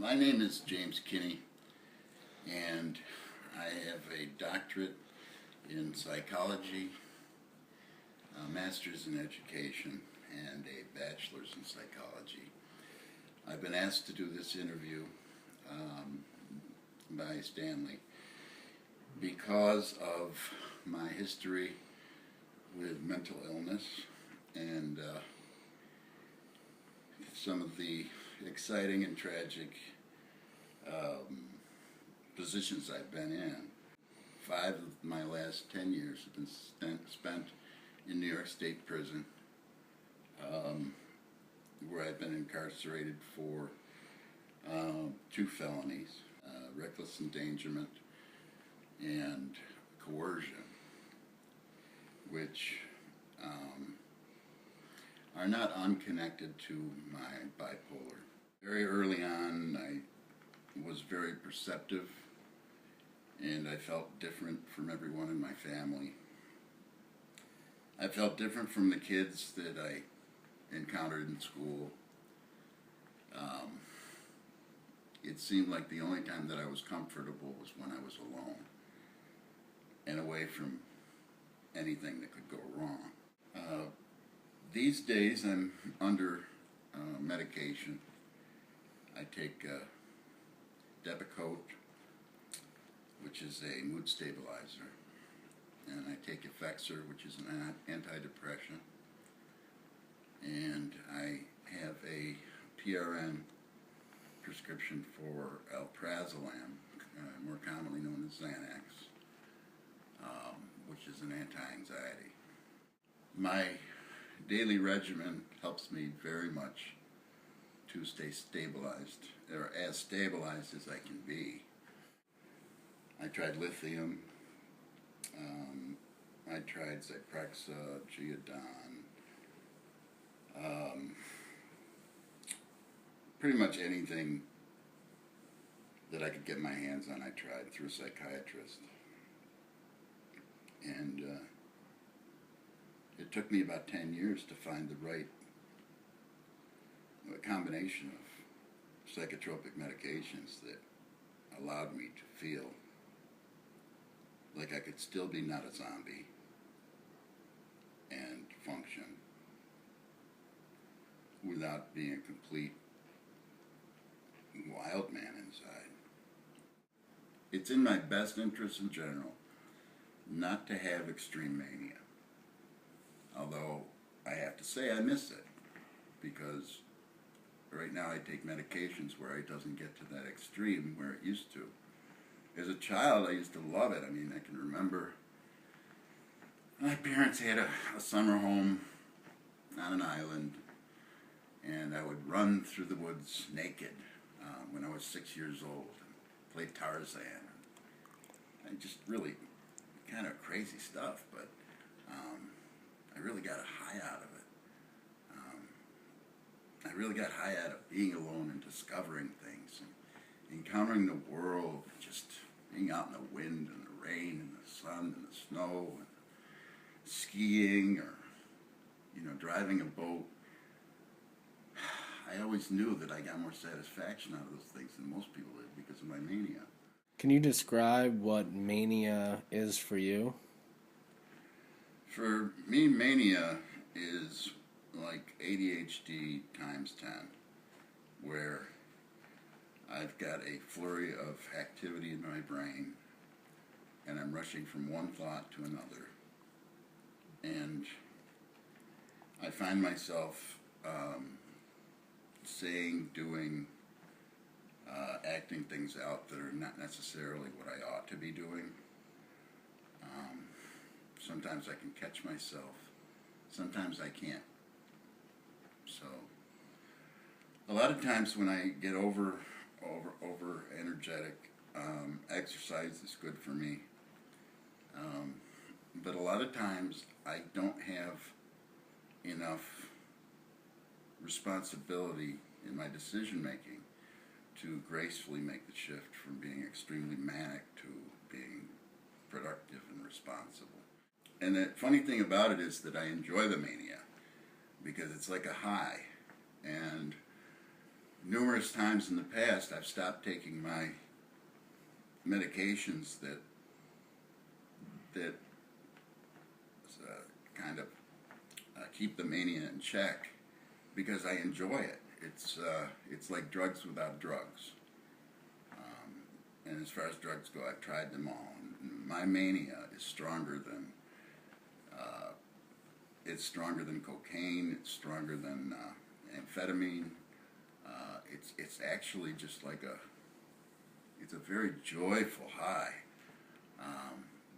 My name is James Kinney, and I have a doctorate in psychology, a master's in education, and a bachelor's in psychology. I've been asked to do this interview by Stanley because of my history with mental illness and some of the exciting and tragic positions I've been in. 5 of my last 10 years have been spent in New York State Prison, where I've been incarcerated for 2 felonies, reckless endangerment and coercion, which are not unconnected to my bipolar. Very early on, I was very perceptive, and I felt different from everyone in my family. I felt different from the kids that I encountered in school. It seemed like the only time that I was comfortable was when I was alone and away from anything that could go wrong. These days I'm under medication. I take Depakote, which is a mood stabilizer, and I take Effexor, which is an antidepressant, and I have a PRN prescription for alprazolam, more commonly known as Xanax, which is an anti-anxiety. My daily regimen helps me very much to stay stabilized, or as stabilized as I can be. I tried lithium, I tried Zyprexa, Geodon, pretty much anything that I could get my hands on I tried through a psychiatrist. And it took me about 10 years to find the right combination of psychotropic medications that allowed me to feel like I could still be not a zombie and function without being a complete wild man inside. It's in my best interest in general not to have extreme mania. Although I have to say I miss it, because right now I take medications where it doesn't get to that extreme where it used to. As a child, I used to love it. I mean, I can remember my parents had a summer home on an island, and I would run through the woods naked when I was 6 years old and play Tarzan. And just really kind of crazy stuff, but I really got a high out of it. I really got high out of being alone and discovering things and encountering the world, just being out in the wind and the rain and the sun and the snow and skiing, or driving a boat. I always knew that I got more satisfaction out of those things than most people did because of my mania. Can you describe what mania is for you? For me, mania is like ADHD times 10, where I've got a flurry of activity in my brain, and I'm rushing from one thought to another. And I find myself saying, doing, acting things out that are not necessarily what I ought to be doing. Sometimes I can catch myself, sometimes I can't. So a lot of times when I get over energetic, exercise is good for me. But a lot of times I don't have enough responsibility in my decision making to gracefully make the shift from being extremely manic to being productive and responsible. And the funny thing about it is that I enjoy the mania because it's like a high. And numerous times in the past I've stopped taking my medications that kind of keep the mania in check because I enjoy it. It's like drugs without drugs. And as far as drugs go, I've tried them all. My mania is stronger than cocaine. It's stronger than amphetamine. It's actually just like it's a very joyful high,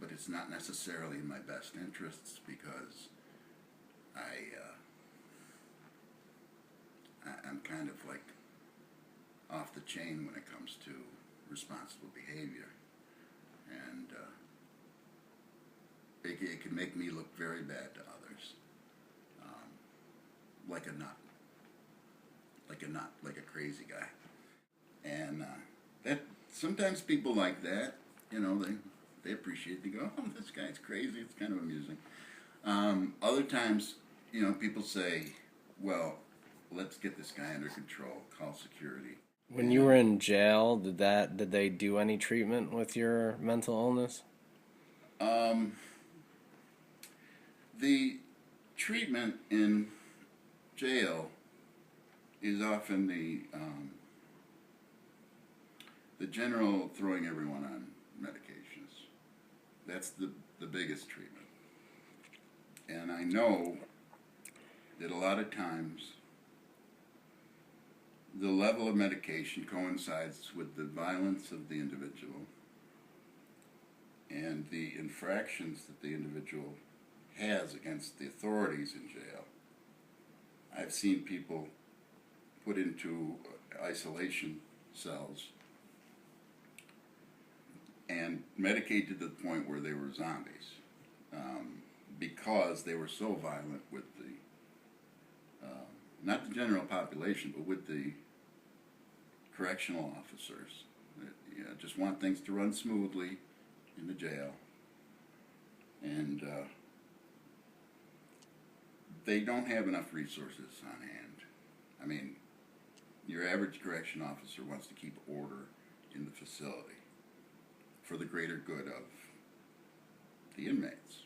but it's not necessarily in my best interests because I'm kind of like off the chain when it comes to responsible behavior, and it can make me look very bad to others, like a nut, like a crazy guy, and that sometimes people like that, they appreciate. They go, "Oh, this guy's crazy." It's kind of amusing. Other times, people say, "Well, let's get this guy under control. Call security." When you were in jail, did they do any treatment with your mental illness? The treatment in jail is often the general throwing everyone on medications. That's the biggest treatment. And I know that a lot of times the level of medication coincides with the violence of the individual and the infractions that the individual has against the authorities in jail. I've seen people put into isolation cells and medicated to the point where they were zombies, because they were so violent with not the general population, but with the correctional officers that just want things to run smoothly in the jail, and they don't have enough resources on hand. I mean, your average correction officer wants to keep order in the facility for the greater good of the inmates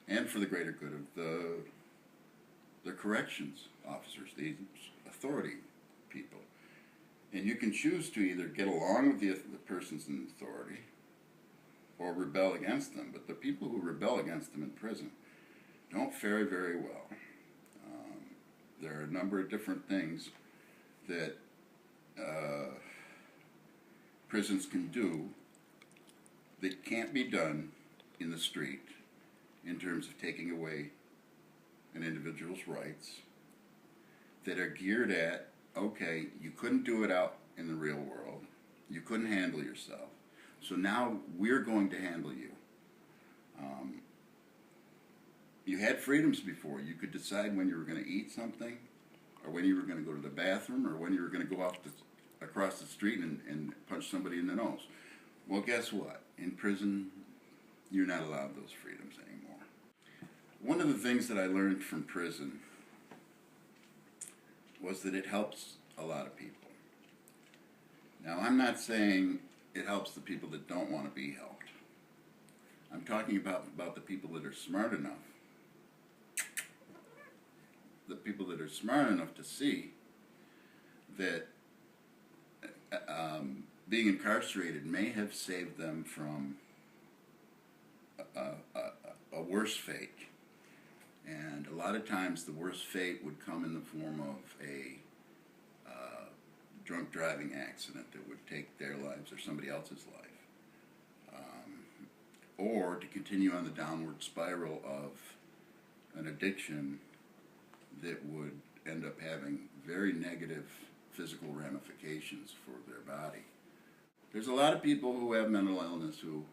and for the greater good of the corrections officers, the authority people. And you can choose to either get along with the persons in authority or rebel against them. But the people who rebel against them in prison don't fare very well. There are a number of different things that prisons can do that can't be done in the street in terms of taking away an individual's rights, that are geared at, okay, you couldn't do it out in the real world, you couldn't handle yourself, so now we're going to handle you. You had freedoms before. You could decide when you were going to eat something, or when you were going to go to the bathroom, or when you were going to go across the street and punch somebody in the nose. Well, guess what? In prison, you're not allowed those freedoms anymore. One of the things that I learned from prison was that it helps a lot of people. Now, I'm not saying it helps the people that don't want to be helped. I'm talking about the people that are smart enough. The people that are smart enough to see that being incarcerated may have saved them from a worse fate. And a lot of times the worst fate would come in the form of a drunk driving accident that would take their lives or somebody else's life. Or to continue on the downward spiral of an addiction that would end up having very negative physical ramifications for their body. There's a lot of people who have mental illness who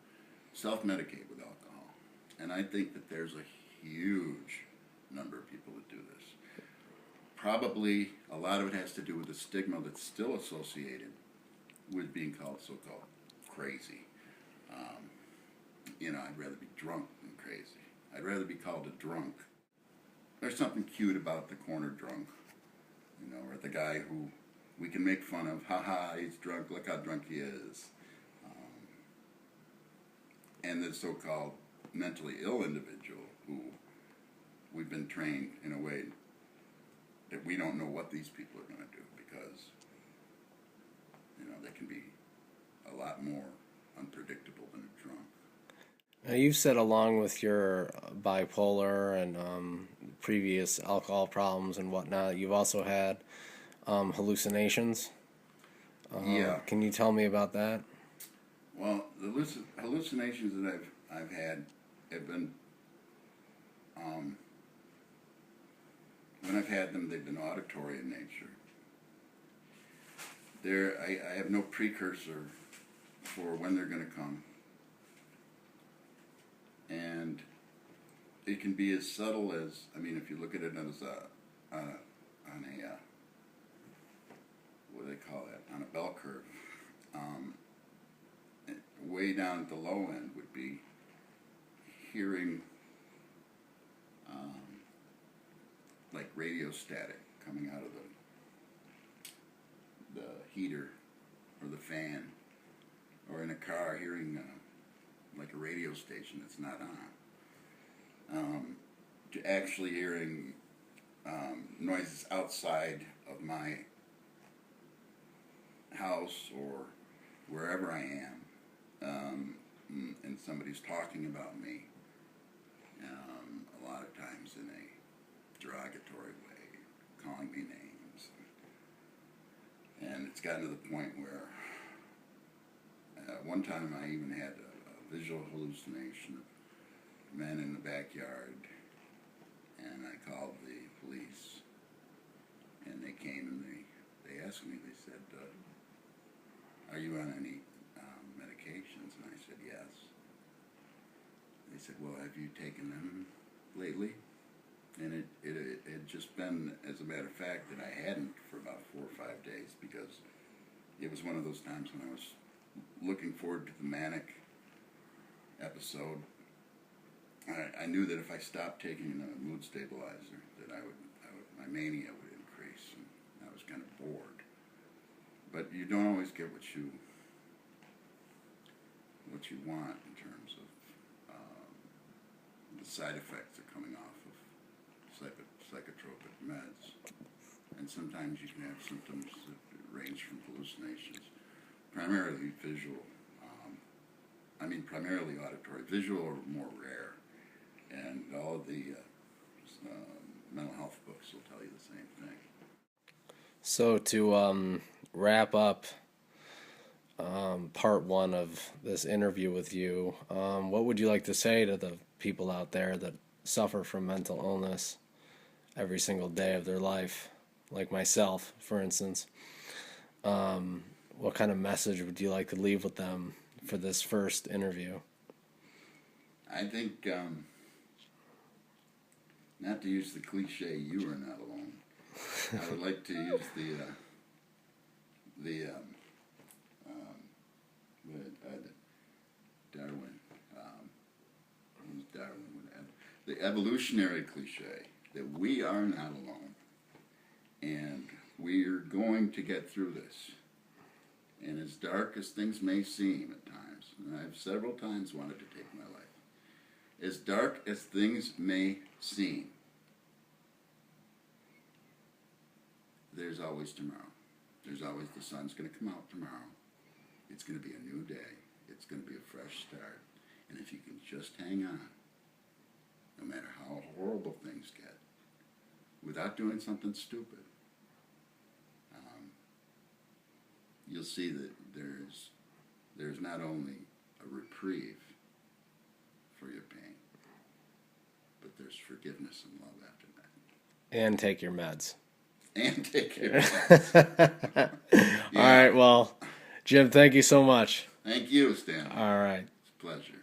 self-medicate with alcohol, and I think that there's a huge number of people that do this. Probably a lot of it has to do with the stigma that's still associated with being called so-called crazy. I'd rather be drunk than crazy. I'd rather be called a drunk. There's something cute about the corner drunk, or the guy who we can make fun of, haha, he's drunk, look how drunk he is. And the so-called mentally ill individual who we've been trained in a way that we don't know what these people are going to do, because, you know, they can be a lot more unpredictable than a drunk. Now, you've said along with your bipolar and previous alcohol problems and whatnot, you've also had hallucinations. Yeah. Can you tell me about that? Well, the hallucinations that I've had have been, when I've had them, they've been auditory in nature. I have no precursor for when they're going to come. And it can be as subtle as, I mean, if you look at it as what do they call that, on a bell curve, way down at the low end would be hearing like radio static coming out of the heater or the fan, or in a car hearing like a radio station that's not on, to actually hearing noises outside of my house or wherever I am, and somebody's talking about me, a lot of times in a derogatory way, calling me names. And it's gotten to the point where one time I even had a visual hallucination of men in the backyard, and I called the police, and they came and they asked me, they said, are you on any medications? And I said, yes. They said, well, have you taken them lately? And it had just been, as a matter of fact, that I hadn't for about 4 or 5 days, because it was one of those times when I was looking forward to the manic episode. I knew that if I stopped taking a mood stabilizer, that my mania would increase, and I was kind of bored. But you don't always get what you want in terms of the side effects that are coming off of psychotropic meds. And sometimes you can have symptoms that range from hallucinations, primarily visual. Primarily auditory. Visual are more rare, and all of the mental health books will tell you the same thing. So to wrap up part one of this interview with you, what would you like to say to the people out there that suffer from mental illness every single day of their life, like myself, for instance? What kind of message would you like to leave with them for this first interview? I think, not to use the cliche, you are not alone. I would like to use the evolutionary cliche that we are not alone, and we're going to get through this. And as dark as things may seem at times, and I've several times wanted to take my life, as dark as things may seem, there's always tomorrow. There's always, the sun's going to come out tomorrow. It's going to be a new day. It's going to be a fresh start. And if you can just hang on, no matter how horrible things get, without doing something stupid, you'll see that there's not only a reprieve for your pain, but there's forgiveness and love after that. And take your meds. And take your meds. Yeah. All right, well, Jim, thank you so much. Thank you, Stan. All right. It's a pleasure.